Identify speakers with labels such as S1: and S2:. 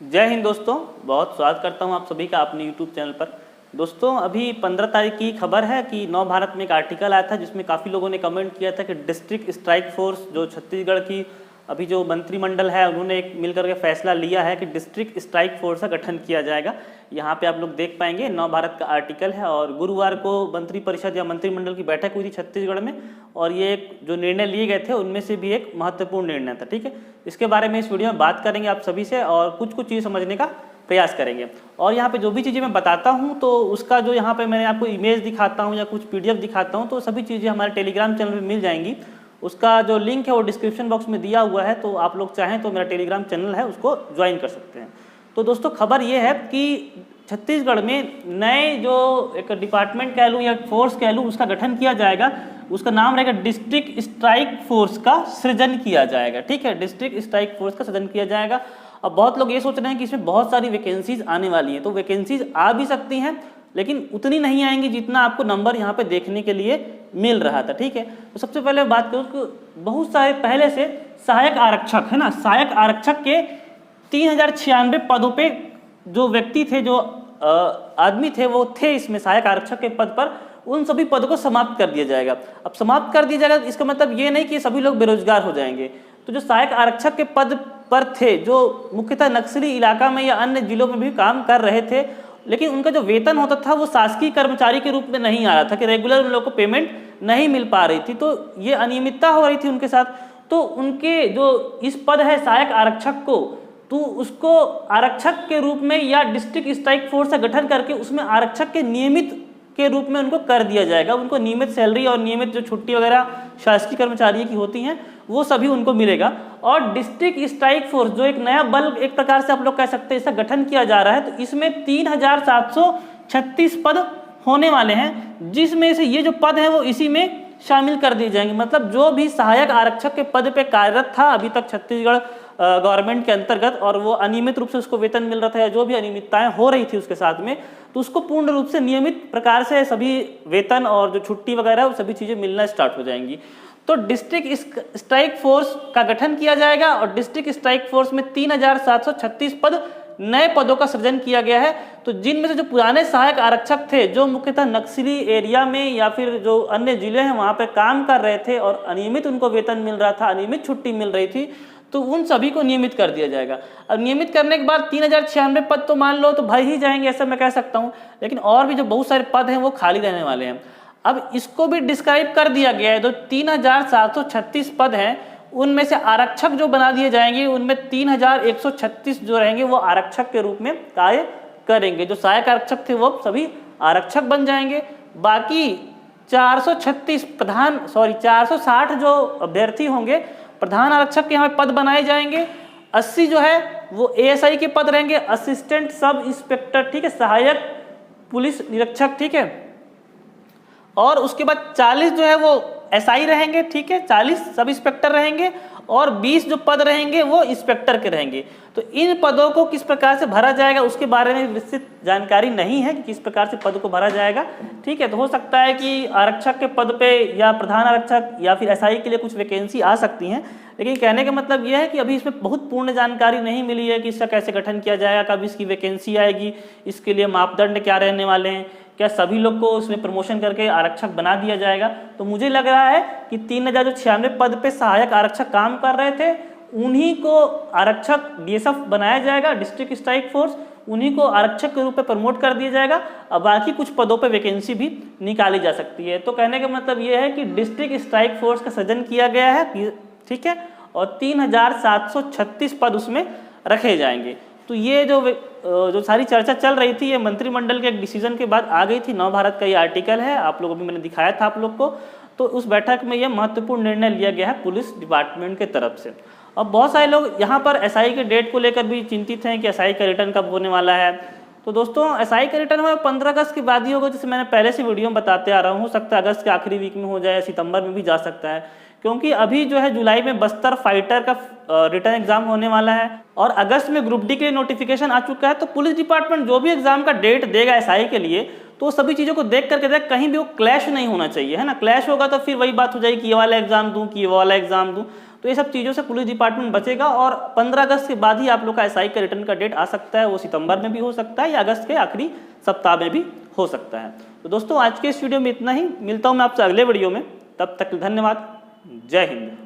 S1: जय हिंद दोस्तों, बहुत स्वागत करता हूं आप सभी का अपने यूट्यूब चैनल पर। दोस्तों अभी 15 तारीख की खबर है कि नव भारत में एक आर्टिकल आया था जिसमें काफ़ी लोगों ने कमेंट किया था कि डिस्ट्रिक्ट स्ट्राइक फोर्स जो छत्तीसगढ़ की अभी जो मंत्रिमंडल है उन्होंने एक मिलकर के फैसला लिया है कि डिस्ट्रिक्ट स्ट्राइक फोर्स का गठन किया जाएगा। यहाँ पे आप लोग देख पाएंगे नव भारत का आर्टिकल है और गुरुवार को मंत्रिपरिषद या मंत्रिमंडल की बैठक हुई थी छत्तीसगढ़ में और ये एक जो निर्णय लिए गए थे उनमें से भी एक महत्वपूर्ण निर्णय था। ठीक है, इसके बारे में इस वीडियो में बात करेंगे आप सभी से और कुछ चीज़ समझने का प्रयास करेंगे। और यहाँ पे जो भी चीज़ें मैं बताता हूँ तो उसका जो यहाँ पे मैंने आपको इमेज दिखाता हूँ या कुछ PDF दिखाता हूँ तो सभी चीज़ें हमारे टेलीग्राम चैनल पे मिल जाएंगी। उसका जो लिंक है वो डिस्क्रिप्शन बॉक्स में दिया हुआ है, तो आप लोग चाहें तो मेरा टेलीग्राम चैनल है उसको ज्वाइन कर सकते हैं। तो दोस्तों खबर ये है कि छत्तीसगढ़ में नए जो एक डिपार्टमेंट कह लूँ या फोर्स कह लूँ उसका गठन किया जाएगा। उसका नाम रहेगा डिस्ट्रिक्ट स्ट्राइक फोर्स का सृजन किया जाएगा। ठीक है, डिस्ट्रिक्ट स्ट्राइक फोर्स का सृजन किया जाएगा। अब बहुत लोग ये सोच रहे हैं कि इसमें बहुत सारी वैकेंसीज आने वाली हैं, तो वैकेंसीज आ भी सकती हैं लेकिन उतनी नहीं आएंगी जितना आपको नंबर यहाँ पे देखने के लिए मिल रहा था। ठीक है, तो सबसे पहले बात करूँ कि बहुत सारे पहले से सहायक आरक्षक है ना, सहायक आरक्षक के 3096 पदों पे जो व्यक्ति थे, जो आदमी थे वो थे इसमें सहायक आरक्षक के पद पर, उन सभी पदों को समाप्त कर दिया जाएगा। अब समाप्त कर दिया जाएगा इसका मतलब ये नहीं कि सभी लोग बेरोजगार हो जाएंगे। तो जो सहायक आरक्षक के पद पर थे जो मुख्यतः नक्सली इलाका में या अन्य जिलों में भी काम कर रहे थे, लेकिन उनका जो वेतन होता था वो शासकीय कर्मचारी के रूप में नहीं आ रहा था कि रेगुलर उन लोगों को पेमेंट नहीं मिल पा रही थी, तो ये अनियमितता हो रही थी उनके साथ। तो उनके जो इस पद है सहायक आरक्षक को, तो उसको आरक्षक के रूप में या डिस्ट्रिक्ट स्ट्राइक फोर्स का गठन करके उसमें आरक्षक के नियमित के रूप में उनको कर दिया जाएगा। उनको नियमित सैलरी और नियमित जो छुट्टी वगैरह शासकीय कर्मचारियों की होती हैं वो सभी उनको मिलेगा। और डिस्ट्रिक्ट स्ट्राइक फोर्स जो एक नया बल एक प्रकार से आप लोग कह सकते हैं इसका गठन किया जा रहा है, तो इसमें 3736 पद होने वाले हैं, जिसमें से ये जो पद है वो इसी में शामिल कर दिए जाएंगे। मतलब जो भी सहायक आरक्षक के पद पे कार्यरत था अभी तक छत्तीसगढ़ गवर्नमेंट के अंतर्गत और वो अनियमित रूप से उसको वेतन मिल रहा था या जो भी अनियमितताएं हो रही थी उसके साथ में, तो उसको पूर्ण रूप से नियमित प्रकार से सभी वेतन और जो छुट्टी वगैरह वो सभी चीज़ें मिलना स्टार्ट हो जाएंगी। तो डिस्ट्रिक्ट स्ट्राइक फोर्स का गठन किया जाएगा और डिस्ट्रिक्ट स्ट्राइक फोर्स में 3736 पद नए पदों का सृजन किया गया है। तो जिनमें से जो पुराने सहायक आरक्षक थे जो मुख्यतः नक्सली एरिया में या फिर जो अन्य जिले हैं वहाँ पर काम कर रहे थे और अनियमित उनको वेतन मिल रहा था, अनियमित छुट्टी मिल रही थी, तो उन सभी को नियमित कर दिया जाएगा। अब नियमित करने के बाद 3096 पद तो मान लो तो भर ही जाएंगे, ऐसा मैं कह सकता हूँ, लेकिन और भी जो बहुत सारे पद हैं वो खाली रहने वाले हैं। अब इसको भी डिस्क्राइब कर दिया गया है, जो 3736 पद हैं उनमें से आरक्षक जो बना दिए जाएंगे उनमें 3136 जो रहेंगे वो आरक्षक के रूप में कार्य करेंगे। जो सहायक आरक्षक थे वो सभी आरक्षक बन जाएंगे। बाकी 460 जो अभ्यर्थी होंगे प्रधान आरक्षक के यहाँ पद बनाए जाएंगे। 80 जो है वो ASI के पद रहेंगे, असिस्टेंट सब इंस्पेक्टर, ठीक है, सहायक पुलिस निरीक्षक, ठीक है। और उसके बाद 40 जो है वो SI रहेंगे, ठीक है, 40 सब इंस्पेक्टर रहेंगे और 20 जो पद रहेंगे वो इंस्पेक्टर के रहेंगे। तो इन पदों को किस प्रकार से भरा जाएगा उसके बारे में विस्तृत जानकारी नहीं है कि किस प्रकार से पद को भरा जाएगा। ठीक है, तो हो सकता है कि आरक्षक के पद पे या प्रधान आरक्षक या फिर SI के लिए कुछ वैकेंसी आ सकती हैं, लेकिन कहने का मतलब यह है कि अभी इसमें बहुत पूर्ण जानकारी नहीं मिली है कि इसका कैसे गठन किया जाएगा, कब इसकी वैकेंसी आएगी, इसके लिए मापदंड क्या रहने वाले हैं, क्या सभी लोग को उसमें प्रमोशन करके आरक्षक बना दिया जाएगा। तो मुझे लग रहा है कि 3096 पद पे सहायक आरक्षक काम कर रहे थे उन्हीं को आरक्षक DSF बनाया जाएगा, डिस्ट्रिक्ट स्ट्राइक फोर्स, उन्हीं को आरक्षक के रूप में प्रमोट कर दिया जाएगा। अब बाकी कुछ पदों पे वैकेंसी भी निकाली जा सकती है। तो कहने का मतलब ये है कि डिस्ट्रिक्ट स्ट्राइक फोर्स का सृजन किया गया है, ठीक है, और 3736 पद उसमें रखे जाएंगे। तो ये जो सारी चर्चा चल रही थी ये मंत्रिमंडल के एक डिसीजन के बाद आ गई थी। नव भारत का ये आर्टिकल है, आप लोगों को मैंने दिखाया था आप लोग को। तो उस बैठक में ये महत्वपूर्ण निर्णय लिया गया है पुलिस डिपार्टमेंट के तरफ से। अब बहुत सारे लोग यहाँ पर SI के डेट को लेकर भी चिंतित हैं कि SI का रिटर्न कब होने वाला है। तो दोस्तों SI का रिटर्न हमें 15 अगस्त के बाद ही होगा, जैसे मैंने पहले से वीडियो में बताते आ रहा हूँ। हो सकता है अगस्त के आखिरी वीक में हो जाए, सितंबर में भी जा सकता है, क्योंकि अभी जो है जुलाई में बस्तर फाइटर का रिटर्न एग्जाम होने वाला है और अगस्त में ग्रुप डी के लिए नोटिफिकेशन आ चुका है। तो पुलिस डिपार्टमेंट जो भी एग्जाम का डेट देगा SI के लिए तो सभी चीज़ों को देख करके देख कहीं भी वो क्लैश नहीं होना चाहिए, है ना। क्लैश होगा तो फिर वही बात हो जाएगी कि ये वाला एग्जाम दूँ कि ये वाला एग्जाम दूँ। तो ये सब चीज़ों से पुलिस डिपार्टमेंट बचेगा और 15 अगस्त के बाद ही आप लोग का SI का रिटर्न का डेट आ सकता है। वो सितंबर में भी हो सकता है या अगस्त के आखिरी सप्ताह में भी हो सकता है। तो दोस्तों आज के इस वीडियो में इतना ही, मिलता हूँ मैं आपसे अगले वीडियो में, तब तक धन्यवाद, जय हिंद।